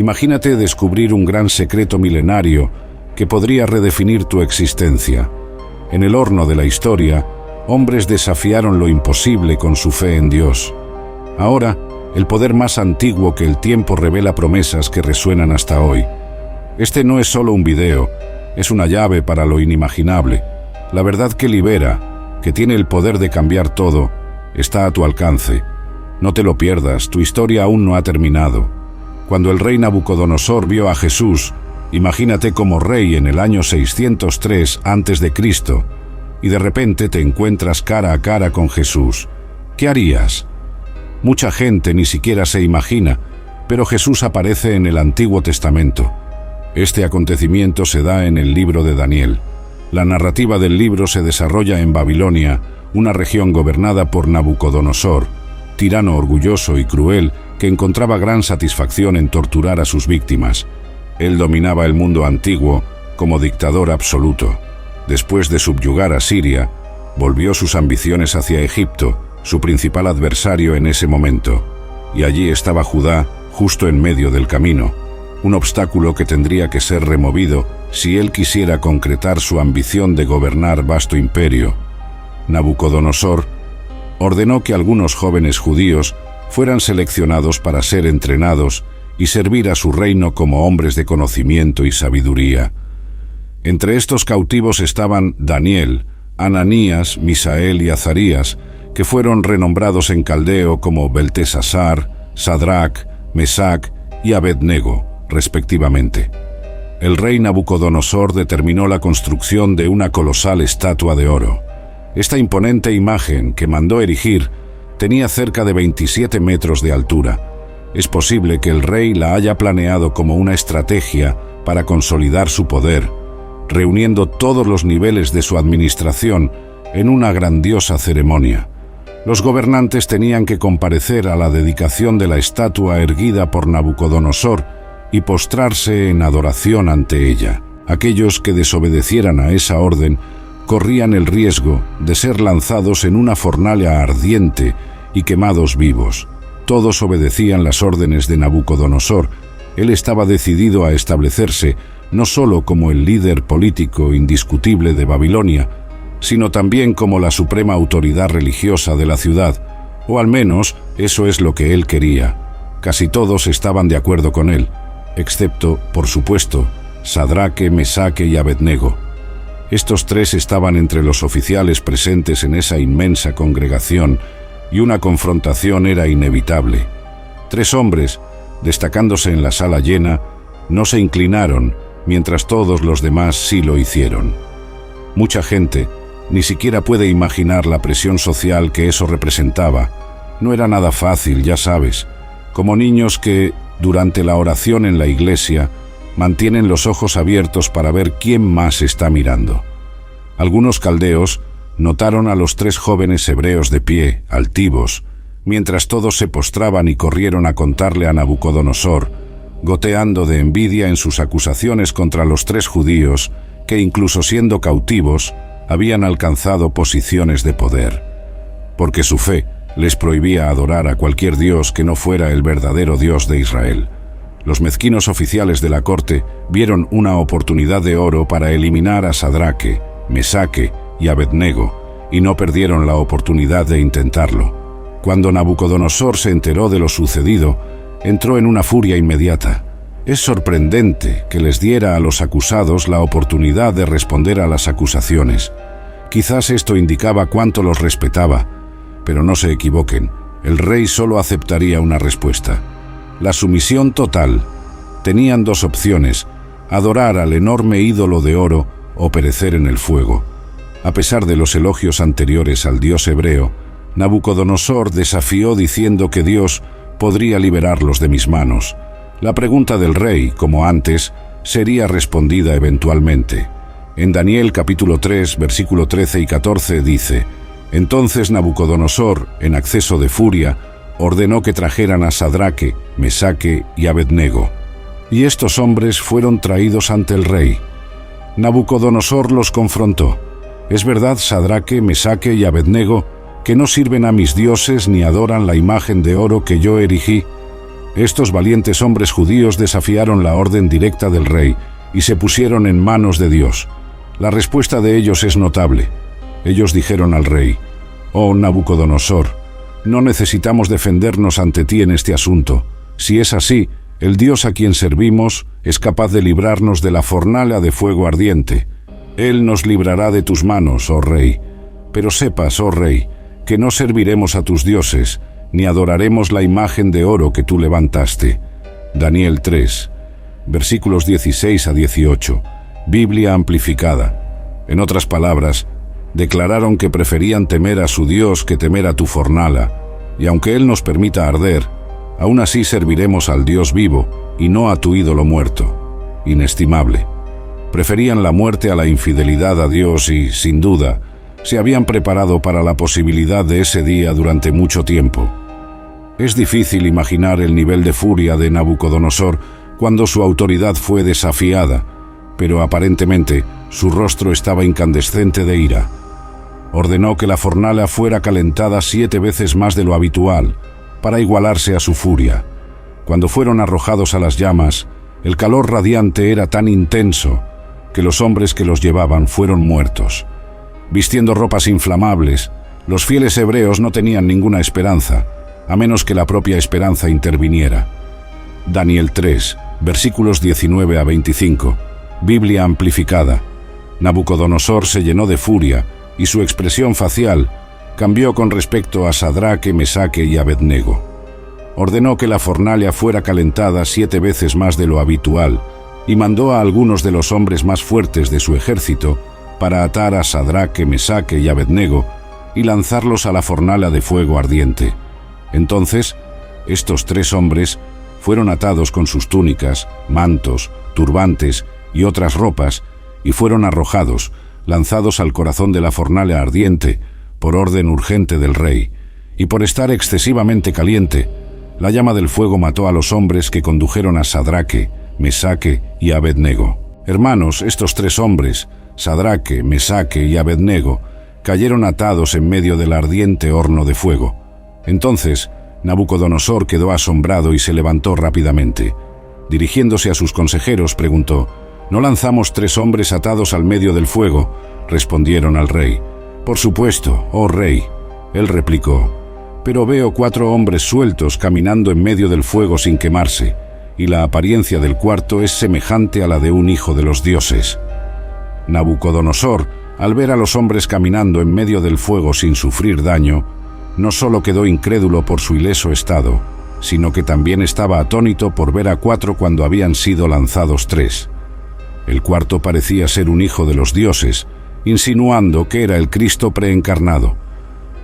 Imagínate descubrir un gran secreto milenario que podría redefinir tu existencia. En el horno de la historia, hombres desafiaron lo imposible con su fe en Dios. Ahora, el poder más antiguo que el tiempo revela promesas que resuenan hasta hoy. Este no es solo un video, es una llave para lo inimaginable. La verdad que libera, que tiene el poder de cambiar todo, está a tu alcance. No te lo pierdas, tu historia aún no ha terminado. Cuando el rey Nabucodonosor vio a Jesús, imagínate como rey en el año 603 a.C., y de repente te encuentras cara a cara con Jesús. ¿Qué harías? Mucha gente ni siquiera se imagina, pero Jesús aparece en el Antiguo Testamento. Este acontecimiento se da en el libro de Daniel. La narrativa del libro se desarrolla en Babilonia, una región gobernada por Nabucodonosor, tirano orgulloso y cruel que encontraba gran satisfacción en torturar a sus víctimas. Él dominaba el mundo antiguo como dictador absoluto. Después de subyugar a Siria, volvió sus ambiciones hacia Egipto, su principal adversario en ese momento, y allí estaba Judá justo en medio del camino, un obstáculo que tendría que ser removido si él quisiera concretar su ambición de gobernar vasto imperio. Nabucodonosor ordenó que algunos jóvenes judíos fueran seleccionados para ser entrenados y servir a su reino como hombres de conocimiento y sabiduría. Entre estos cautivos estaban Daniel, Ananías, Misael y Azarías, que fueron renombrados en caldeo como Beltesazar, Sadrac, Mesac y Abednego, respectivamente. El rey Nabucodonosor determinó la construcción de una colosal estatua de oro. Esta imponente imagen que mandó erigir tenía cerca de 27 metros de altura. Es posible que el rey la haya planeado como una estrategia para consolidar su poder, reuniendo todos los niveles de su administración en una grandiosa ceremonia. Los gobernantes tenían que comparecer a la dedicación de la estatua erguida por Nabucodonosor y postrarse en adoración ante ella. Aquellos que desobedecieran a esa orden corrían el riesgo de ser lanzados en una fornalha ardiente y quemados vivos. Todos obedecían las órdenes de Nabucodonosor. Él estaba decidido a establecerse no solo como el líder político indiscutible de Babilonia, sino también como la suprema autoridad religiosa de la ciudad, o al menos eso es lo que él quería. Casi todos estaban de acuerdo con él, excepto, por supuesto, Sadraque, Mesaque y Abednego. Estos tres estaban entre los oficiales presentes en esa inmensa congregación, y una confrontación era inevitable. Tres hombres, destacándose en la sala llena, no se inclinaron, mientras todos los demás sí lo hicieron. Mucha gente ni siquiera puede imaginar la presión social que eso representaba. No era nada fácil, ya sabes, como niños que, durante la oración en la iglesia, mantienen los ojos abiertos para ver quién más está mirando. Algunos caldeos notaron a los tres jóvenes hebreos de pie, altivos, mientras todos se postraban y corrieron a contarle a Nabucodonosor, goteando de envidia en sus acusaciones contra los tres judíos que, incluso siendo cautivos, habían alcanzado posiciones de poder, porque su fe les prohibía adorar a cualquier dios que no fuera el verdadero Dios de Israel. Los mezquinos oficiales de la corte vieron una oportunidad de oro para eliminar a Sadraque, Mesaque y Abednego, y no perdieron la oportunidad de intentarlo. Cuando Nabucodonosor se enteró de lo sucedido, entró en una furia inmediata. Es sorprendente que les diera a los acusados la oportunidad de responder a las acusaciones. Quizás esto indicaba cuánto los respetaba, pero no se equivoquen, el rey solo aceptaría una respuesta: la sumisión total. Tenían dos opciones: adorar al enorme ídolo de oro o perecer en el fuego. A pesar de los elogios anteriores al dios hebreo, Nabucodonosor desafió diciendo que Dios podría liberarlos de mis manos. La pregunta del rey, como antes, sería respondida eventualmente. En Daniel capítulo 3, versículo 13 y 14 dice: Entonces Nabucodonosor, en acceso de furia, ordenó que trajeran a Sadraque, Mesaque y Abednego. Y estos hombres fueron traídos ante el rey. Nabucodonosor los confrontó: ¿Es verdad, Sadraque, Mesaque y Abednego, que no sirven a mis dioses ni adoran la imagen de oro que yo erigí? Estos valientes hombres judíos desafiaron la orden directa del rey y se pusieron en manos de Dios. La respuesta de ellos es notable. Ellos dijeron al rey: «Oh Nabucodonosor, no necesitamos defendernos ante ti en este asunto. Si es así, el Dios a quien servimos es capaz de librarnos de la fornalha de fuego ardiente. Él nos librará de tus manos, oh rey. Pero sepas, oh rey, que no serviremos a tus dioses, ni adoraremos la imagen de oro que tú levantaste». Daniel 3, versículos 16 a 18, Biblia amplificada. En otras palabras, declararon que preferían temer a su Dios que temer a tu fornalha, y aunque Él nos permita arder, aún así serviremos al Dios vivo y no a tu ídolo muerto. Inestimable. Preferían la muerte a la infidelidad a Dios y, sin duda, se habían preparado para la posibilidad de ese día durante mucho tiempo. Es difícil imaginar el nivel de furia de Nabucodonosor cuando su autoridad fue desafiada, pero aparentemente su rostro estaba incandescente de ira. Ordenó que la fornalha fuera calentada 7 veces más de lo habitual, para igualarse a su furia. Cuando fueron arrojados a las llamas, el calor radiante era tan intenso que los hombres que los llevaban fueron muertos. Vistiendo ropas inflamables, los fieles hebreos no tenían ninguna esperanza, a menos que la propia esperanza interviniera. Daniel 3, versículos 19 a 25, Biblia amplificada. Nabucodonosor se llenó de furia y su expresión facial cambió con respecto a Sadraque, Mesaque y Abednego. Ordenó que la fornalha fuera calentada 7 veces más de lo habitual y mandó a algunos de los hombres más fuertes de su ejército para atar a Sadraque, Mesaque y Abednego y lanzarlos a la fornalha de fuego ardiente. Entonces, estos 3 hombres fueron atados con sus túnicas, mantos, turbantes y otras ropas y fueron arrojados, lanzados al corazón de la fornalha ardiente, por orden urgente del rey, y por estar excesivamente caliente, la llama del fuego mató a los hombres que condujeron a Sadraque, Mesaque y Abednego. Hermanos, estos 3 hombres, Sadraque, Mesaque y Abednego, cayeron atados en medio del ardiente horno de fuego. Entonces, Nabucodonosor quedó asombrado y se levantó rápidamente. Dirigiéndose a sus consejeros, preguntó: «¿No lanzamos 3 hombres atados al medio del fuego?». Respondieron al rey: «Por supuesto, oh rey». Él replicó: «Pero veo 4 hombres sueltos caminando en medio del fuego sin quemarse, y la apariencia del cuarto es semejante a la de un hijo de los dioses». Nabucodonosor, al ver a los hombres caminando en medio del fuego sin sufrir daño, no solo quedó incrédulo por su ileso estado, sino que también estaba atónito por ver a 4 cuando habían sido lanzados 3. El cuarto parecía ser un hijo de los dioses, insinuando que era el Cristo preencarnado.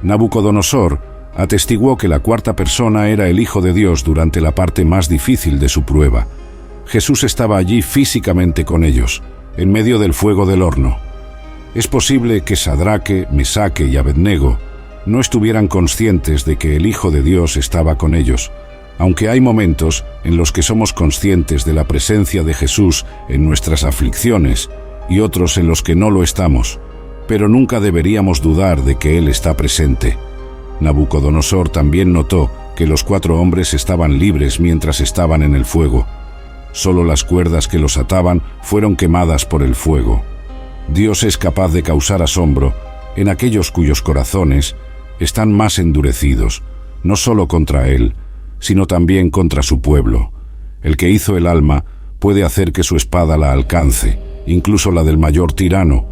Nabucodonosor atestiguó que la 4ª persona era el Hijo de Dios durante la parte más difícil de su prueba. Jesús estaba allí físicamente con ellos, en medio del fuego del horno. Es posible que Sadraque, Mesaque y Abednego no estuvieran conscientes de que el Hijo de Dios estaba con ellos, aunque hay momentos en los que somos conscientes de la presencia de Jesús en nuestras aflicciones y otros en los que no lo estamos, pero nunca deberíamos dudar de que Él está presente. Nabucodonosor también notó que los 4 hombres estaban libres mientras estaban en el fuego. Solo las cuerdas que los ataban fueron quemadas por el fuego. Dios es capaz de causar asombro en aquellos cuyos corazones están más endurecidos, no solo contra Él, sino también contra su pueblo. El que hizo el alma puede hacer que su espada la alcance, incluso la del mayor tirano.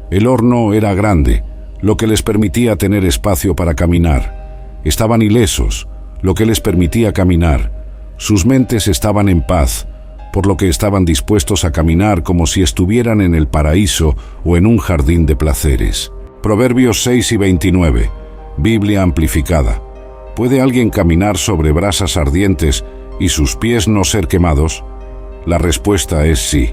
El horno era grande, lo que les permitía tener espacio para caminar. Estaban ilesos, lo que les permitía caminar. Sus mentes estaban en paz, por lo que estaban dispuestos a caminar como si estuvieran en el paraíso o en un jardín de placeres. Proverbios 6 y 29, Biblia amplificada. ¿Puede alguien caminar sobre brasas ardientes y sus pies no ser quemados? La respuesta es sí.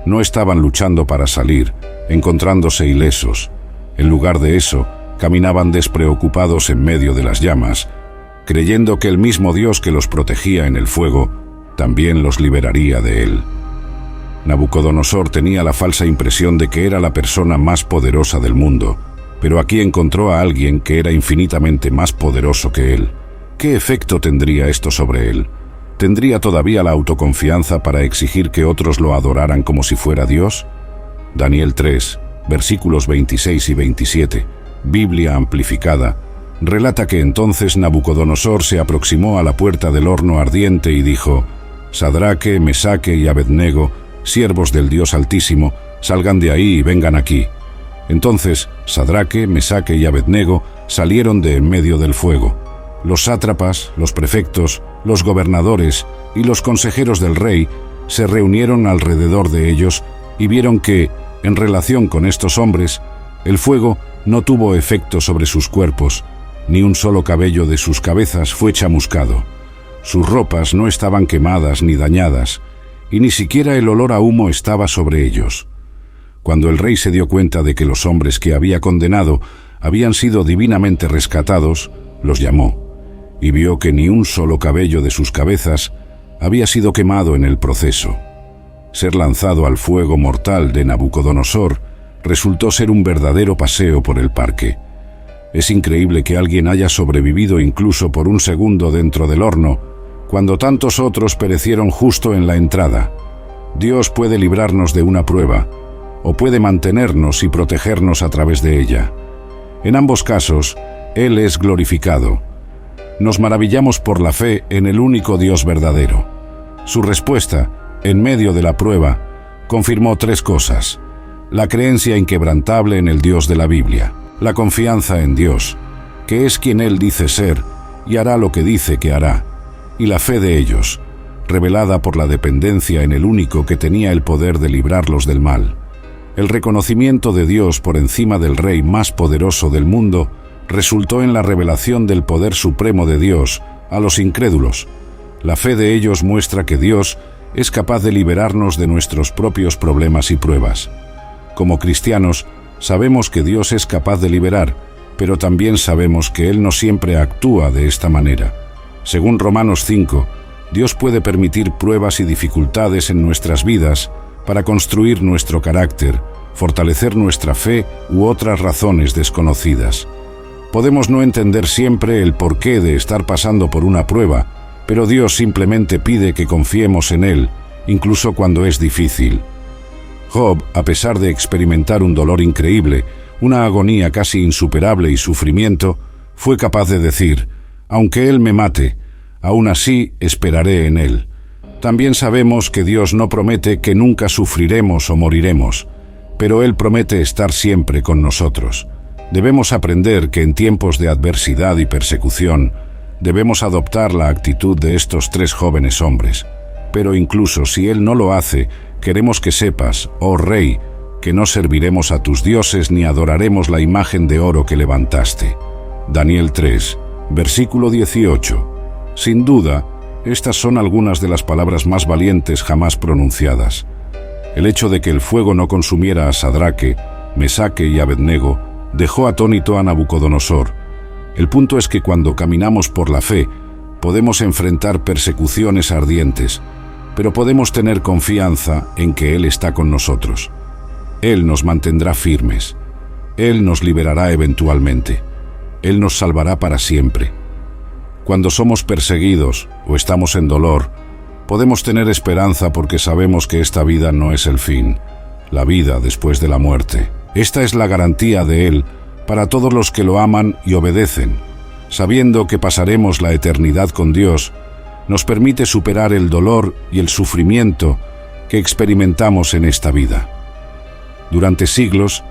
No estaban luchando para salir, encontrándose ilesos. En lugar de eso, caminaban despreocupados en medio de las llamas, creyendo que el mismo Dios que los protegía en el fuego también los liberaría de él. Nabucodonosor tenía la falsa impresión de que era la persona más poderosa del mundo, pero aquí encontró a alguien que era infinitamente más poderoso que él. ¿Qué efecto tendría esto sobre él? ¿tendría todavía la autoconfianza para exigir que otros lo adoraran como si fuera Dios? Daniel 3, versículos 26 y 27, Biblia amplificada, relata que entonces Nabucodonosor se aproximó a la puerta del horno ardiente y dijo: Sadraque, Mesaque y Abednego, siervos del Dios Altísimo, salgan de ahí y vengan aquí. Entonces Sadraque, Mesaque y Abednego salieron de en medio del fuego. Los sátrapas, los prefectos, los gobernadores y los consejeros del rey se reunieron alrededor de ellos y vieron que, en relación con estos hombres, el fuego no tuvo efecto sobre sus cuerpos, ni un solo cabello de sus cabezas fue chamuscado. Sus ropas no estaban quemadas ni dañadas, y ni siquiera el olor a humo estaba sobre ellos. Cuando el rey se dio cuenta de que los hombres que había condenado habían sido divinamente rescatados, los llamó, y vio que ni un solo cabello de sus cabezas había sido quemado en el proceso. Ser lanzado al fuego mortal de Nabucodonosor resultó ser un verdadero paseo por el parque. Es increíble que alguien haya sobrevivido incluso por un segundo dentro del horno, cuando tantos otros perecieron justo en la entrada. Dios puede librarnos de una prueba, o puede mantenernos y protegernos a través de ella. En ambos casos, Él es glorificado. Nos maravillamos por la fe en el único Dios verdadero. Su respuesta, en medio de la prueba, confirmó tres cosas: la creencia inquebrantable en el Dios de la Biblia, la confianza en Dios, que es quien Él dice ser y hará lo que dice que hará, y la fe de ellos, revelada por la dependencia en el único que tenía el poder de librarlos del mal. El reconocimiento de Dios por encima del rey más poderoso del mundo resultó en la revelación del poder supremo de Dios a los incrédulos. La fe de ellos muestra que Dios es capaz de liberarnos de nuestros propios problemas y pruebas. Como cristianos, sabemos que Dios es capaz de liberar, pero también sabemos que Él no siempre actúa de esta manera. Según Romanos 5, Dios puede permitir pruebas y dificultades en nuestras vidas para construir nuestro carácter, fortalecer nuestra fe u otras razones desconocidas. Podemos no entender siempre el porqué de estar pasando por una prueba, pero Dios simplemente pide que confiemos en Él, incluso cuando es difícil. Job, a pesar de experimentar un dolor increíble, una agonía casi insuperable y sufrimiento, fue capaz de decir: aunque Él me mate, aún así esperaré en Él. También sabemos que Dios no promete que nunca sufriremos o moriremos, pero Él promete estar siempre con nosotros. Debemos aprender que en tiempos de adversidad y persecución, debemos adoptar la actitud de estos tres jóvenes hombres. Pero incluso si Él no lo hace, queremos que sepas, oh Rey, que no serviremos a tus dioses ni adoraremos la imagen de oro que levantaste. Daniel 3, versículo 18. Sin duda, estas son algunas de las palabras más valientes jamás pronunciadas. El hecho de que el fuego no consumiera a Sadraque, Mesaque y Abednego dejó atónito a Nabucodonosor. El punto es que cuando caminamos por la fe, podemos enfrentar persecuciones ardientes, pero podemos tener confianza en que Él está con nosotros. Él nos mantendrá firmes. Él nos liberará eventualmente. Él nos salvará para siempre. Cuando somos perseguidos o estamos en dolor, podemos tener esperanza porque sabemos que esta vida no es el fin, la vida después de la muerte. Esta es la garantía de Él para todos los que lo aman y obedecen. Sabiendo que pasaremos la eternidad con Dios, nos permite superar el dolor y el sufrimiento que experimentamos en esta vida. Durante siglos,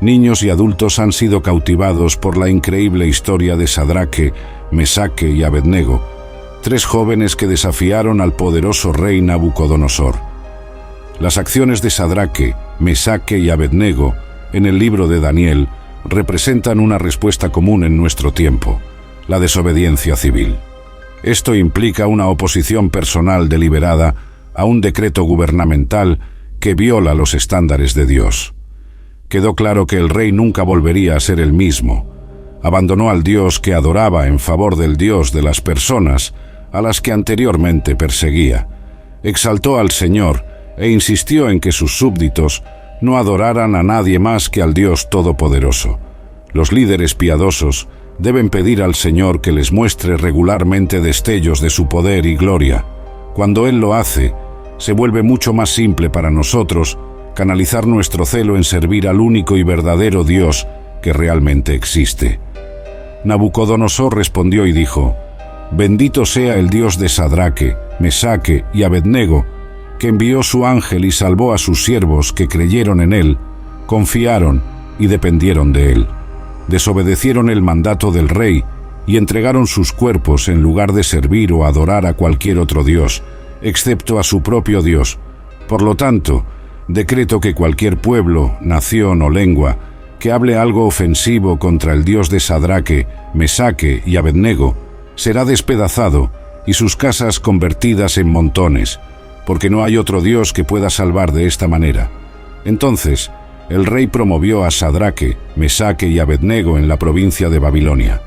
niños y adultos han sido cautivados por la increíble historia de Sadraque, Mesaque y Abednego, tres jóvenes que desafiaron al poderoso rey Nabucodonosor. Las acciones de Sadraque, Mesaque y Abednego en el libro de Daniel representan una respuesta común en nuestro tiempo: la desobediencia civil. Esto implica una oposición personal deliberada a un decreto gubernamental que viola los estándares de Dios. Quedó claro que el rey nunca volvería a ser el mismo. Abandonó al Dios que adoraba en favor del Dios de las personas a las que anteriormente perseguía. Exaltó al Señor e insistió en que sus súbditos no adoraran a nadie más que al Dios Todopoderoso. Los líderes piadosos deben pedir al Señor que les muestre regularmente destellos de su poder y gloria. Cuando Él lo hace, se vuelve mucho más simple para nosotros canalizar nuestro celo en servir al único y verdadero Dios que realmente existe. Nabucodonosor respondió y dijo: «Bendito sea el Dios de Sadraque, Mesaque y Abednego, que envió su ángel y salvó a sus siervos que creyeron en él, confiaron y dependieron de él. Desobedecieron el mandato del rey y entregaron sus cuerpos en lugar de servir o adorar a cualquier otro Dios, excepto a su propio Dios. Por lo tanto, decreto que cualquier pueblo, nación o lengua que hable algo ofensivo contra el Dios de Sadraque, Mesaque y Abednego será despedazado y sus casas convertidas en montones, porque no hay otro Dios que pueda salvar de esta manera». Entonces, el rey promovió a Sadraque, Mesaque y Abednego en la provincia de Babilonia.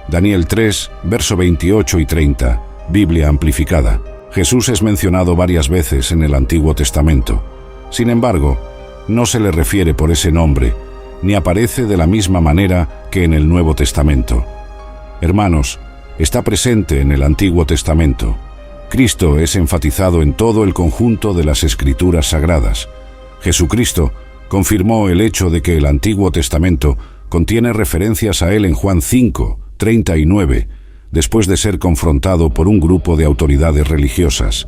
Daniel 3, verso 28 y 30, Biblia amplificada. Jesús es mencionado varias veces en el Antiguo Testamento. Sin embargo, no se le refiere por ese nombre, ni aparece de la misma manera que en el Nuevo Testamento. Hermanos, está presente en el Antiguo Testamento. Cristo es enfatizado en todo el conjunto de las Escrituras Sagradas. Jesucristo confirmó el hecho de que el Antiguo Testamento contiene referencias a Él en Juan 5, 39, después de ser confrontado por un grupo de autoridades religiosas.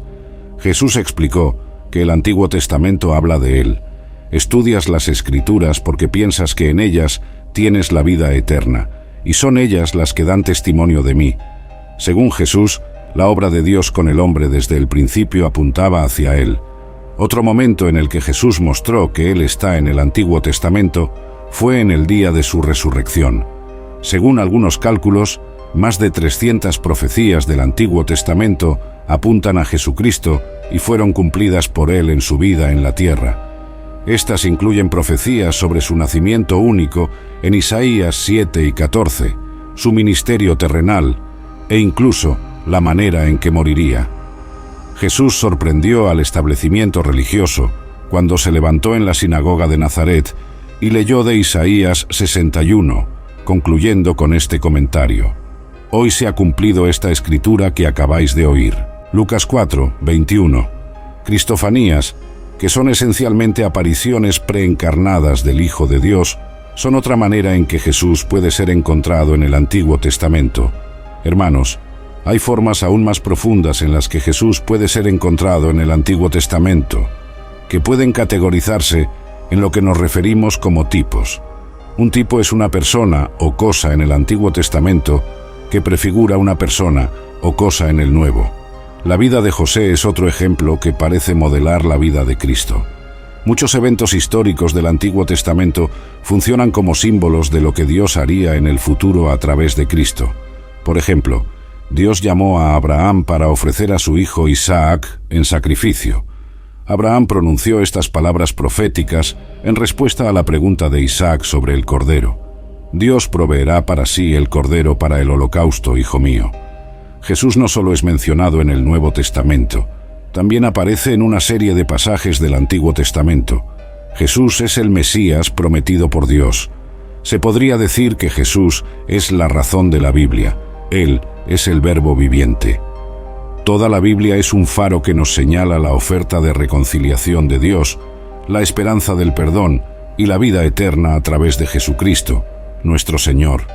Jesús explicó que el Antiguo Testamento habla de Él. Estudias las Escrituras porque piensas que en ellas tienes la vida eterna, y son ellas las que dan testimonio de mí. Según Jesús, la obra de Dios con el hombre desde el principio apuntaba hacia Él. Otro momento en el que Jesús mostró que Él está en el Antiguo Testamento fue en el día de su resurrección. Según algunos cálculos, más de 300 profecías del Antiguo Testamento apuntan a Jesucristo y fueron cumplidas por Él en su vida en la tierra. Estas incluyen profecías sobre su nacimiento único en Isaías 7 y 14, su ministerio terrenal e incluso la manera en que moriría. Jesús sorprendió al establecimiento religioso cuando se levantó en la sinagoga de Nazaret y leyó de Isaías 61, concluyendo con este comentario: «Hoy se ha cumplido esta escritura que acabáis de oír». Lucas 4, 21. Cristofanías, que son esencialmente apariciones preencarnadas del Hijo de Dios, son otra manera en que Jesús puede ser encontrado en el Antiguo Testamento. Hermanos, hay formas aún más profundas en las que Jesús puede ser encontrado en el Antiguo Testamento, que pueden categorizarse en lo que nos referimos como tipos. Un tipo es una persona o cosa en el Antiguo Testamento que prefigura una persona o cosa en el Nuevo. La vida de José es otro ejemplo que parece modelar la vida de Cristo. Muchos eventos históricos del Antiguo Testamento funcionan como símbolos de lo que Dios haría en el futuro a través de Cristo. Por ejemplo, Dios llamó a Abraham para ofrecer a su hijo Isaac en sacrificio. Abraham pronunció estas palabras proféticas en respuesta a la pregunta de Isaac sobre el cordero: «Dios proveerá para sí el cordero para el holocausto, hijo mío». Jesús no solo es mencionado en el Nuevo Testamento, también aparece en una serie de pasajes del Antiguo Testamento. Jesús es el Mesías prometido por Dios. Se podría decir que Jesús es la razón de la Biblia. Él es el Verbo viviente. Toda la Biblia es un faro que nos señala la oferta de reconciliación de Dios, la esperanza del perdón y la vida eterna a través de Jesucristo, nuestro Señor.